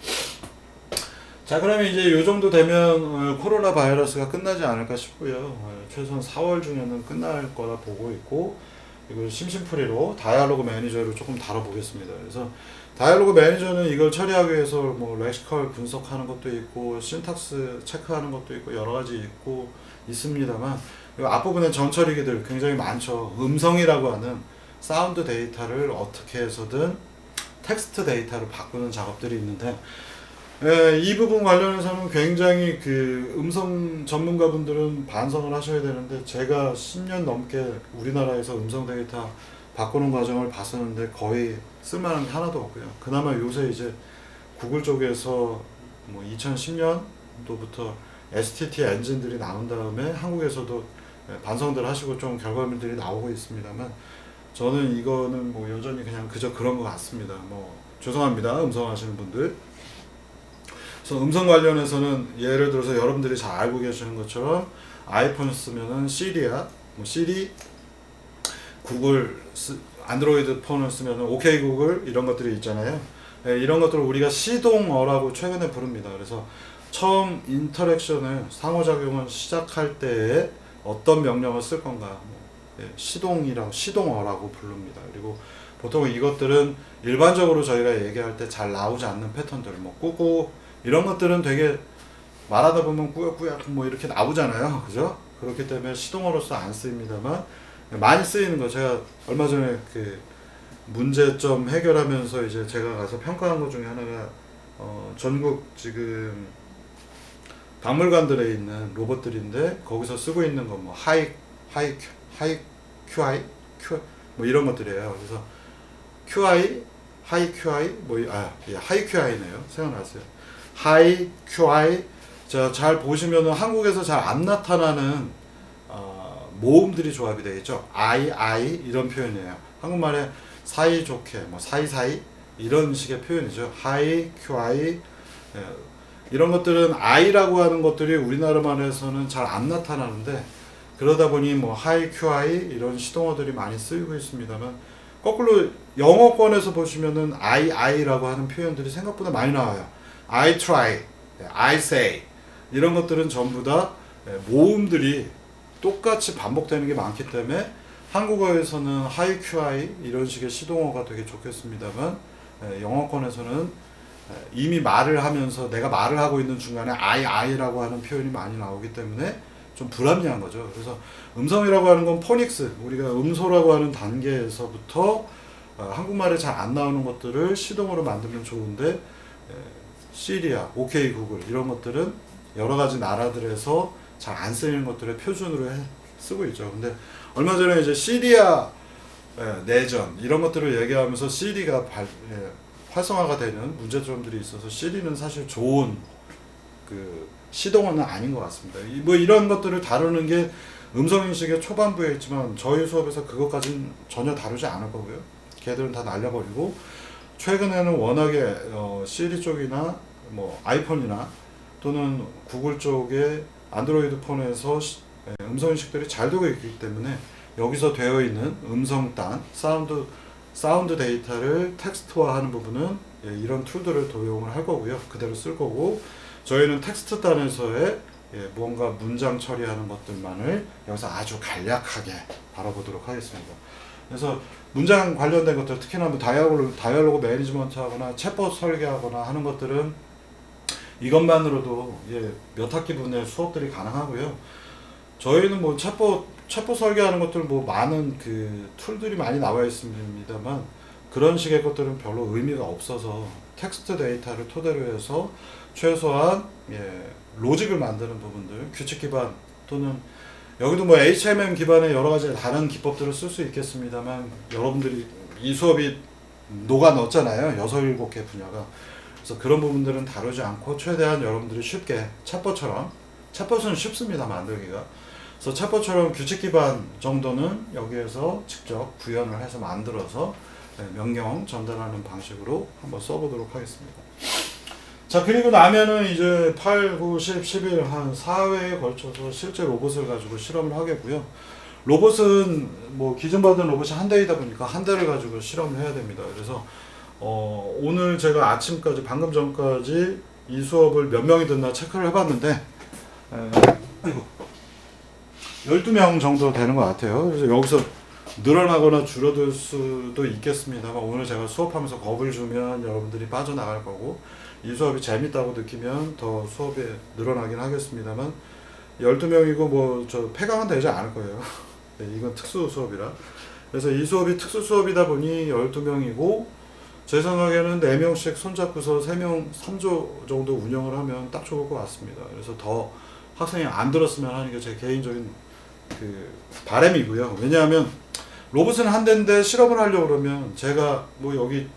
자, 그러면 이제 요 정도 되면 코로나 바이러스가 끝나지 않을까 싶고요. 최소한 4월 중에는 끝날 거라 보고 있고, 이걸 심심풀이로 다이얼로그 매니저를 조금 다뤄보겠습니다. 그래서 다이얼로그 매니저는 이걸 처리하기 위해서 뭐 렉시컬 분석하는 것도 있고, 신탁스 체크하는 것도 있고, 여러 가지 있고 있습니다만, 앞부분에 전처리기들 굉장히 많죠. 음성이라고 하는 사운드 데이터를 어떻게 해서든 텍스트 데이터로 바꾸는 작업들이 있는데, 이 부분 관련해서는 굉장히 그 음성 전문가분들은 반성을 하셔야 되는데, 제가 10년 넘게 우리나라에서 음성 데이터 바꾸는 과정을 봤었는데 거의 쓸만한 게 하나도 없고요. 그나마 요새 이제 구글 쪽에서 뭐 2010년도부터 STT 엔진들이 나온 다음에 한국에서도 반성들 하시고 좀 결과물들이 나오고 있습니다만, 저는 이거는 뭐 여전히 그냥 그저 그런 것 같습니다. 뭐 죄송합니다. 음성 하시는 분들. 그래서 음성 관련해서는 예를 들어서 여러분들이 잘 알고 계시는 것처럼 아이폰 쓰면은 시리야, 뭐 시리, 구글, 안드로이드 폰을 쓰면은 오케이 구글 이런 것들이 있잖아요. 예, 이런 것들을 우리가 시동어라고 최근에 부릅니다. 그래서 처음 인터랙션을 상호작용을 시작할 때에 어떤 명령을 쓸 건가, 시동어라고 부릅니다. 그리고 보통 이것들은 일반적으로 저희가 얘기할 때 잘 나오지 않는 패턴들, 뭐 꾸꾸 이런 것들은 되게 말하다 보면 꾸역꾸역 뭐 이렇게 나오잖아요, 그죠? 그렇기 때문에 시동어로서 안 쓰입니다만 많이 쓰이는 거. 제가 얼마 전에 그 문제점 해결하면서 이제 제가 가서 평가한 것 중에 하나가 전국 지금 박물관들에 있는 로봇들인데 거기서 쓰고 있는 건 뭐 하이 QI 뭐 이런 것들이에요. 그래서 QI 하이 QI 하이 QI네요. 생각났어요. 하이 QI. 자, 잘 보시면은 한국에서 잘 안 나타나는 모음들이 조합이 되겠죠. I 이런 표현이에요. 한국말에 사이좋게 뭐 사이사이 이런 식의 표현이죠. 하이 QI. 이런 것들은 I라고 하는 것들이 우리나라 말에서는 잘 안 나타나는데 그러다 보니 뭐 하이 QI 이런 시동어들이 많이 쓰이고 있습니다만 거꾸로 영어권에서 보시면은 I라고 하는 표현들이 생각보다 많이 나와요. I try, I say 이런 것들은 전부 다 모음들이 똑같이 반복되는 게 많기 때문에 한국어에서는 하이 QI 이런 식의 시동어가 되게 좋겠습니다만 영어권에서는 이미 말을 하면서 내가 말을 하고 있는 중간에 I라고 하는 표현이 많이 나오기 때문에 좀 불합리한 거죠. 그래서 음성이라고 하는 건 포닉스, 우리가 음소라고 하는 단계에서부터 한국말에 잘 안 나오는 것들을 시동으로 만들면 좋은데 시리아, 오케이 구글 이런 것들은 여러 가지 나라들에서 잘 안 쓰이는 것들을 표준으로 쓰고 있죠. 근데 얼마 전에 이제 시리아 내전 이런 것들을 얘기하면서 시리가 활성화가 되는 문제점들이 있어서 시리는 사실 좋은 그 시동어는 아닌 것 같습니다. 뭐 이런 것들을 다루는 게 음성인식의 초반부에 있지만 저희 수업에서 그것까지는 전혀 다루지 않을 거고요. 걔들은 다 날려버리고 최근에는 워낙에 시리 쪽이나 뭐 아이폰이나 또는 구글 쪽의 안드로이드 폰에서 음성인식들이 잘 되고 있기 때문에 여기서 되어 있는 음성단, 사운드 데이터를 텍스트화하는 부분은 이런 툴들을 도용을 할 거고요. 그대로 쓸 거고 저희는 텍스트단에서의 무언가 문장 처리하는 것들만을 여기서 아주 간략하게 다뤄보도록 하겠습니다. 그래서 문장 관련된 것들, 특히나 뭐 다이얼로그 매니지먼트 하거나 챗봇 설계하거나 하는 것들은 이것만으로도 몇 학기분의 수업들이 가능하고요. 저희는 뭐 챗봇 설계하는 것들 뭐 많은 그 툴들이 많이 나와 있습니다만 그런 식의 것들은 별로 의미가 없어서 텍스트 데이터를 토대로 해서 최소한 로직을 만드는 부분들, 규칙 기반 또는 여기도 뭐 HMM 기반의 여러 가지 다른 기법들을 쓸 수 있겠습니다만 여러분들이 이 수업이 녹아 넣었잖아요. 6, 7개 분야가. 그래서 그런 부분들은 다루지 않고 최대한 여러분들이 쉽게 챗봇은 쉽습니다. 만들기가. 그래서 챗봇처럼 규칙 기반 정도는 여기에서 직접 구현을 해서 만들어서 명령 전달하는 방식으로 한번 써보도록 하겠습니다. 자, 그리고 나면은 이제 8, 9, 10, 11 한 4회에 걸쳐서 실제 로봇을 가지고 실험을 하겠고요. 로봇은 뭐 기증받은 로봇이 한 대이다 보니까 한 대를 가지고 실험을 해야 됩니다. 그래서 오늘 제가 아침까지 방금 전까지 이 수업을 몇 명이 듣나 체크를 해봤는데 12명 정도 되는 것 같아요. 그래서 여기서 늘어나거나 줄어들 수도 있겠습니다만 오늘 제가 수업하면서 겁을 주면 여러분들이 빠져나갈 거고 이 수업이 재밌다고 느끼면 더 수업이 늘어나긴 하겠습니다만 12명이고 뭐 저 폐강은 되지 않을 거예요. 네, 이건 특수 수업이라. 그래서 이 수업이 특수 수업이다 보니 12명이고 제 생각에는 4명씩 손잡고서 3조 정도 운영을 하면 딱 좋을 것 같습니다. 그래서 더 학생이 안 들었으면 하는 게 제 개인적인 그 바람이고요. 왜냐하면 로봇은 한 대인데 실험을 하려고 그러면 제가 뭐 여기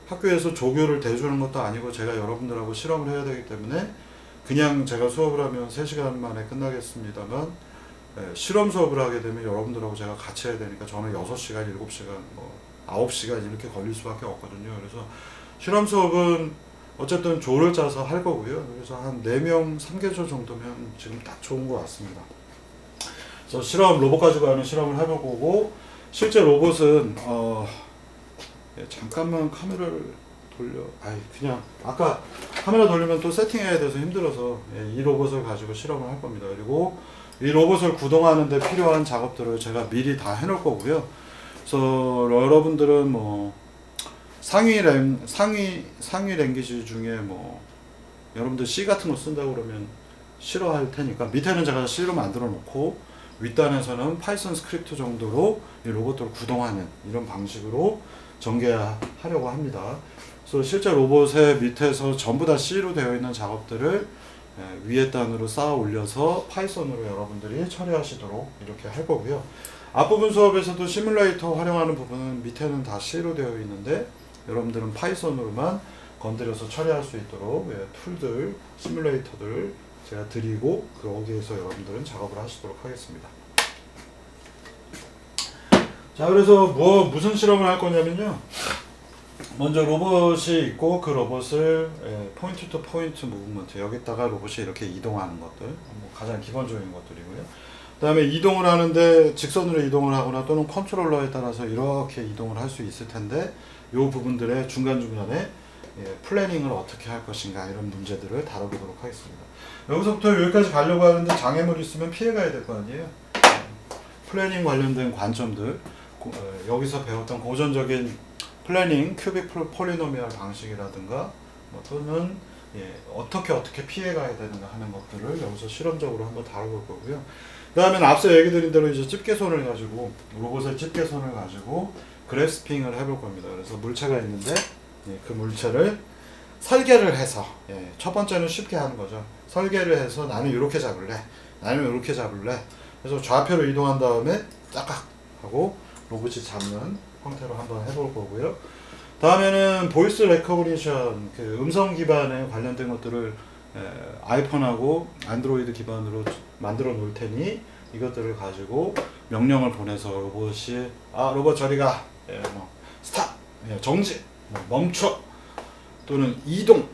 학교에서 조교를 대주는 것도 아니고 제가 여러분들하고 실험을 해야 되기 때문에 그냥 제가 수업을 하면 3시간 만에 끝나겠습니다만 실험 수업을 하게 되면 여러분들하고 제가 같이 해야 되니까 저는 6시간, 7시간, 뭐 9시간 이렇게 걸릴 수밖에 없거든요. 그래서 실험 수업은 어쨌든 조를 짜서 할 거고요. 그래서 한 4명 3개조 정도면 지금 딱 좋은 것 같습니다. 그래서 실험 로봇 가지고 하는 실험을 해볼 거고, 실제 로봇은 잠깐만 카메라를 돌려. 그냥 아까 카메라 돌리면 또 세팅해야 돼서 힘들어서 이 로봇을 가지고 실험을 할 겁니다. 그리고 이 로봇을 구동하는데 필요한 작업들을 제가 미리 다 해놓을 거고요. 그래서 여러분들은 뭐 상위 랭귀지 중에 뭐 여러분들 C 같은 거 쓴다고 그러면 싫어할 테니까 밑에는 제가 C로 만들어 놓고 윗단에서는 파이썬 스크립트 정도로 이 로봇들을 구동하는 이런 방식으로 전개하려고 합니다. 그래서 실제 로봇의 밑에서 전부 다 C로 되어 있는 작업들을 위에 단으로 쌓아 올려서 파이썬으로 여러분들이 처리하시도록 이렇게 할 거고요. 앞부분 수업에서도 시뮬레이터 활용하는 부분은 밑에는 다 C로 되어 있는데 여러분들은 파이썬으로만 건드려서 처리할 수 있도록 툴들, 시뮬레이터들 제가 드리고 거기에서 여러분들은 작업을 하시도록 하겠습니다. 자, 그래서 무슨 실험을 할 거냐면요. 먼저 로봇이 있고 그 로봇을 포인트 투 포인트 무브먼트, 여기다가 로봇이 이렇게 이동하는 것들, 가장 기본적인 것들이고요. 그 다음에 이동을 하는데 직선으로 이동을 하거나 또는 컨트롤러에 따라서 이렇게 이동을 할 수 있을 텐데 이 부분들의 중간중간에 플래닝을 어떻게 할 것인가 이런 문제들을 다뤄보도록 하겠습니다. 여기서부터 여기까지 가려고 하는데 장애물이 있으면 피해가야 될 거 아니에요. 플래닝 관련된 관점들, 여기서 배웠던 고전적인 플래닝, 큐빅 폴리노미얼 방식이라든가 또는 어떻게 피해가야 되는가 하는 것들을 여기서 실험적으로 한번 다뤄볼 거고요. 그 다음에 앞서 얘기 드린 대로 이제 집게손을 가지고, 로봇의 집게손을 가지고 그래스핑을 해볼 겁니다. 그래서 물체가 있는데 그 물체를 설계를 해서, 첫 번째는 쉽게 하는 거죠. 설계를 해서 나는 이렇게 잡을래, 나는 이렇게 잡을래. 그래서 좌표로 이동한 다음에 딱딱 하고 로봇이 잡는 형태로 한번 해볼 거고요. 다음에는 보이스 레코그니션, 그 음성 기반에 관련된 것들을 아이폰하고 안드로이드 기반으로 만들어 놓을 테니 이것들을 가지고 명령을 보내서 로봇이 로봇 저리 가, 스탑, 정지, 멈춰, 또는 이동,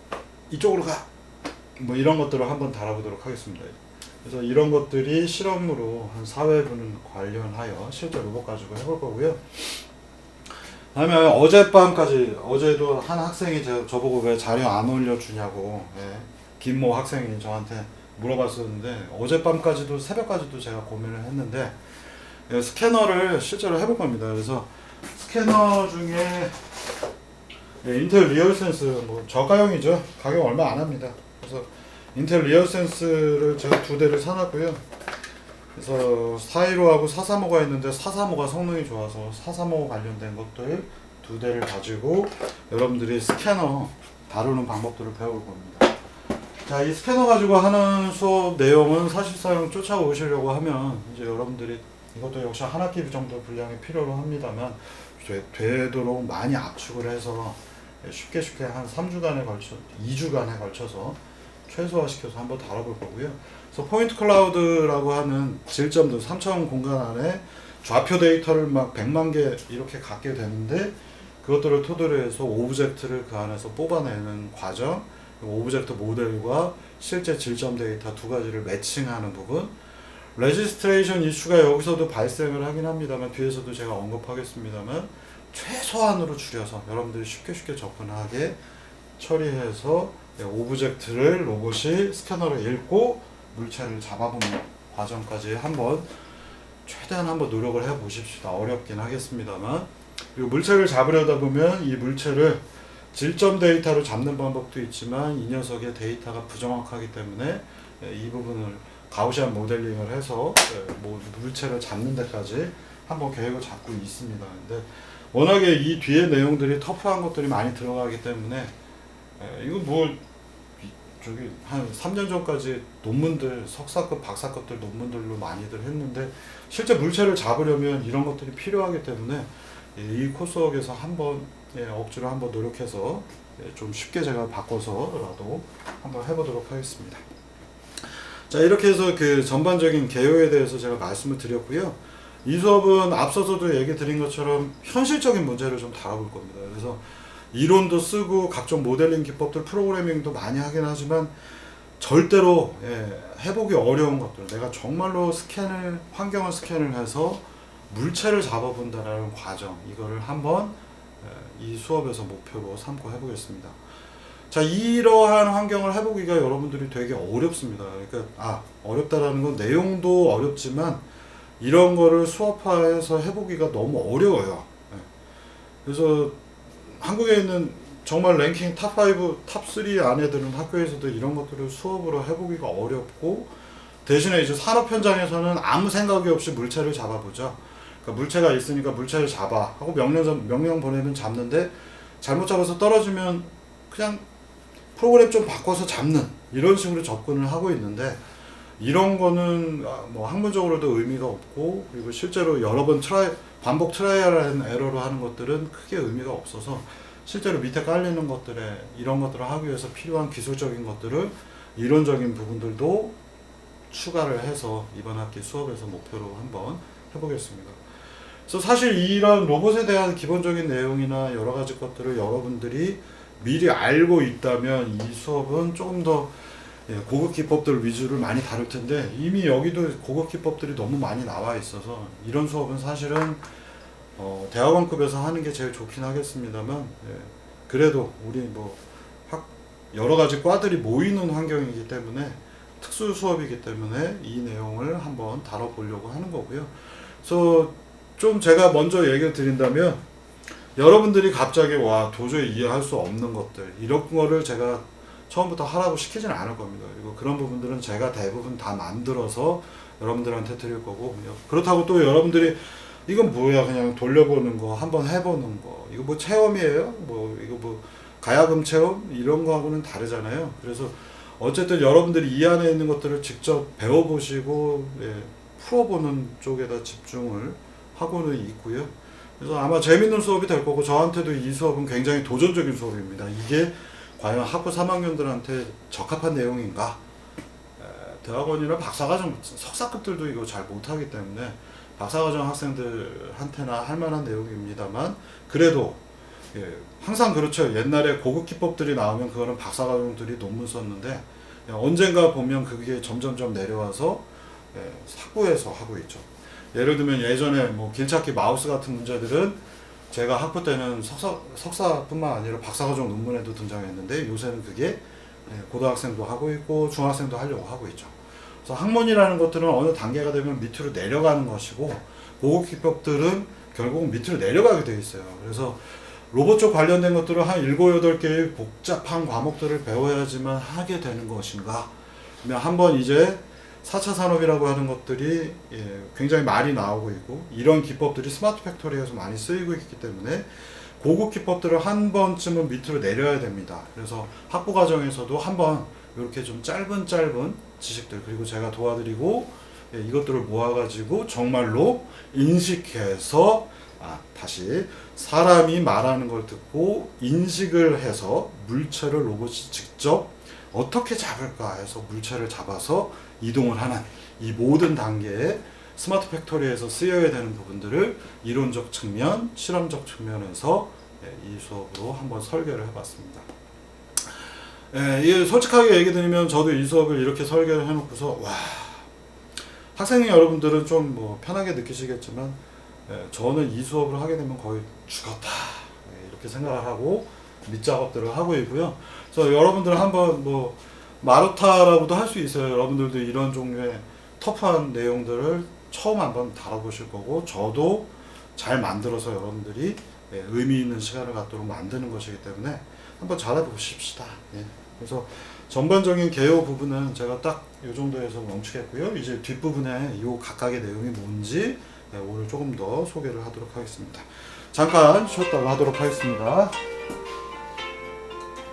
이쪽으로 가, 이런 것들을 한번 다뤄보도록 하겠습니다. 그래서 이런 것들이 실험으로 한 4회분 관련하여 실제 로봇 가지고 해볼 거고요. 다음에 어제도 한 학생이 저보고 왜 자료 안 올려주냐고, 김모 학생이 저한테 물어봤었는데, 어젯밤까지도 새벽까지도 제가 고민을 했는데 스캐너를 실제로 해볼 겁니다. 그래서 스캐너 중에 인텔 리얼센스, 저가형이죠. 가격 얼마 안 합니다. 그래서 인텔 리얼센스를 제가 2대를 사놨고요. 그래서 415하고 435가 있는데 435가 성능이 좋아서 435 관련된 것들 2대를 가지고 여러분들이 스캐너 다루는 방법들을 배워볼 겁니다. 자, 이 스캐너 가지고 하는 수업 내용은 사실상 쫓아오시려고 하면 이제 여러분들이 이것도 역시 한 학기 정도 분량이 필요로 합니다만 되도록 많이 압축을 해서 쉽게 한 2주간에 걸쳐서 최소화시켜서 한번 다뤄볼 거고요. 그래서 포인트 클라우드라고 하는 질점도 3차원 공간 안에 좌표 데이터를 막 100만 개 이렇게 갖게 되는데 그것들을 토대로 해서 오브젝트를 그 안에서 뽑아내는 과정, 오브젝트 모델과 실제 질점 데이터 두 가지를 매칭하는 부분, 레지스트레이션 이슈가 여기서도 발생을 하긴 합니다만 뒤에서도 제가 언급하겠습니다만 최소한으로 줄여서 여러분들이 쉽게 접근하게 처리해서 오브젝트를 로봇이 스캐너를 읽고 물체를 잡아보는 과정까지 최대한 한번 노력을 해 보십시다. 어렵긴 하겠습니다만, 그리고 물체를 잡으려다 보면 이 물체를 질점 데이터로 잡는 방법도 있지만 이 녀석의 데이터가 부정확하기 때문에 이 부분을 가우시안 모델링을 해서 물체를 잡는 데까지 한번 계획을 잡고 있습니다. 근데 워낙에 이 뒤에 내용들이 터프한 것들이 많이 들어가기 때문에 이거 한 3년 전까지 논문들, 석사급, 박사급들 논문들로 많이들 했는데 실제 물체를 잡으려면 이런 것들이 필요하기 때문에 이 코스웍에서 억지로 한번 노력해서 좀 쉽게 제가 바꿔서라도 한번 해보도록 하겠습니다. 자, 이렇게 해서 그 전반적인 개요에 대해서 제가 말씀을 드렸고요. 이 수업은 앞서서도 얘기 드린 것처럼 현실적인 문제를 좀 다뤄볼 겁니다. 그래서 이론도 쓰고 각종 모델링 기법들 프로그래밍도 많이 하긴 하지만 절대로 해보기 어려운 것들, 내가 정말로 환경을 스캔을 해서 물체를 잡아본다라는 과정, 이거를 한번 이 수업에서 목표로 삼고 해보겠습니다. 자, 이러한 환경을 해보기가 여러분들이 되게 어렵습니다. 그러니까 어렵다라는 건 내용도 어렵지만 이런 거를 수업화해서 해보기가 너무 어려워요. 그래서 한국에 있는 정말 랭킹 탑5, 탑3 안에 드는 학교에서도 이런 것들을 수업으로 해보기가 어렵고, 대신에 이제 산업 현장에서는 아무 생각이 없이 물체를 잡아보죠. 그러니까 물체가 있으니까 물체를 잡아 하고 명령 보내면 잡는데, 잘못 잡아서 떨어지면 그냥 프로그램 좀 바꿔서 잡는, 이런 식으로 접근을 하고 있는데, 이런 거는 뭐 학문적으로도 의미가 없고, 그리고 실제로 여러 번 반복 트라이얼 앤 에러로 하는 것들은 크게 의미가 없어서, 실제로 밑에 깔리는 것들에 이런 것들을 하기 위해서 필요한 기술적인 것들을, 이론적인 부분들도 추가를 해서 이번 학기 수업에서 목표로 한번 해보겠습니다. 그래서 사실 이런 로봇에 대한 기본적인 내용이나 여러 가지 것들을 여러분들이 미리 알고 있다면 이 수업은 조금 더 고급 기법들 위주를 많이 다룰 텐데, 이미 여기도 고급 기법들이 너무 많이 나와 있어서 이런 수업은 사실은 대학원급에서 하는 게 제일 좋긴 하겠습니다만, 그래도 우리 여러 가지 과들이 모이는 환경이기 때문에, 특수 수업이기 때문에 이 내용을 한번 다뤄보려고 하는 거고요. 그래서 좀 제가 먼저 얘기를 드린다면, 여러분들이 갑자기 도저히 이해할 수 없는 것들, 이런 거를 제가 처음부터 하라고 시키지는 않을 겁니다. 그리고 그런 부분들은 제가 대부분 다 만들어서 여러분들한테 드릴 거고, 그렇다고 또 여러분들이 이건 뭐야, 그냥 돌려보는 거, 한번 해보는 거, 이거 뭐 체험이에요? 이거 뭐 가야금 체험? 이런 거하고는 다르잖아요. 그래서 어쨌든 여러분들이 이 안에 있는 것들을 직접 배워보시고 풀어보는 쪽에다 집중을 하고는 있고요. 그래서 아마 재밌는 수업이 될 거고, 저한테도 이 수업은 굉장히 도전적인 수업입니다. 이게 과연 학부 3학년들한테 적합한 내용인가? 대학원이나 박사과정, 석사급들도 이거 잘 못하기 때문에 박사과정 학생들한테나 할 만한 내용입니다만, 그래도 항상 그렇죠. 옛날에 고급 기법들이 나오면 그거는 박사과정들이 논문 썼는데, 언젠가 보면 그게 점점점 내려와서 학부에서 하고 있죠. 예를 들면 예전에 뭐 길찾기 마우스 같은 문제들은 제가 학부 때는 석사뿐만 아니라 박사과정 논문에도 등장했는데, 요새는 그게 고등학생도 하고 있고 중학생도 하려고 하고 있죠. 그래서 학문이라는 것들은 어느 단계가 되면 밑으로 내려가는 것이고, 고급 기법들은 결국 밑으로 내려가게 되어 있어요. 그래서 로봇 쪽 관련된 것들을 한 7, 8개의 복잡한 과목들을 배워야지만 하게 되는 것인가? 그러면 한번 이제 4차 산업이라고 하는 것들이 굉장히 많이 나오고 있고, 이런 기법들이 스마트 팩토리에서 많이 쓰이고 있기 때문에 고급 기법들을 한 번쯤은 밑으로 내려야 됩니다. 그래서 학부 과정에서도 한번 이렇게 좀 짧은 지식들, 그리고 제가 도와드리고 이것들을 모아가지고 정말로 인식해서, 다시 사람이 말하는 걸 듣고 인식을 해서 물체를 로봇이 직접 어떻게 잡을까 해서 물체를 잡아서 이동을 하는 이 모든 단계에 스마트 팩토리에서 쓰여야 되는 부분들을 이론적 측면, 실험적 측면에서 이 수업으로 한번 설계를 해봤습니다. 솔직하게 얘기 드리면 저도 이 수업을 이렇게 설계를 해놓고서 학생 여러분들은 좀 편하게 느끼시겠지만, 저는 이 수업을 하게 되면 거의 죽었다, 이렇게 생각을 하고 밑작업들을 하고 있고요. 그래서 여러분들은 한번 마루타라고도 할 수 있어요. 여러분들도 이런 종류의 터프한 내용들을 처음 한번 다뤄보실 거고, 저도 잘 만들어서 여러분들이 의미 있는 시간을 갖도록 만드는 것이기 때문에 한번 잘해보십시다. 그래서 전반적인 개요 부분은 제가 딱 이 정도에서 멈추겠고요. 이제 뒷부분에 이 각각의 내용이 뭔지 오늘 조금 더 소개를 하도록 하겠습니다. 잠깐 쉬었다가 하도록 하겠습니다.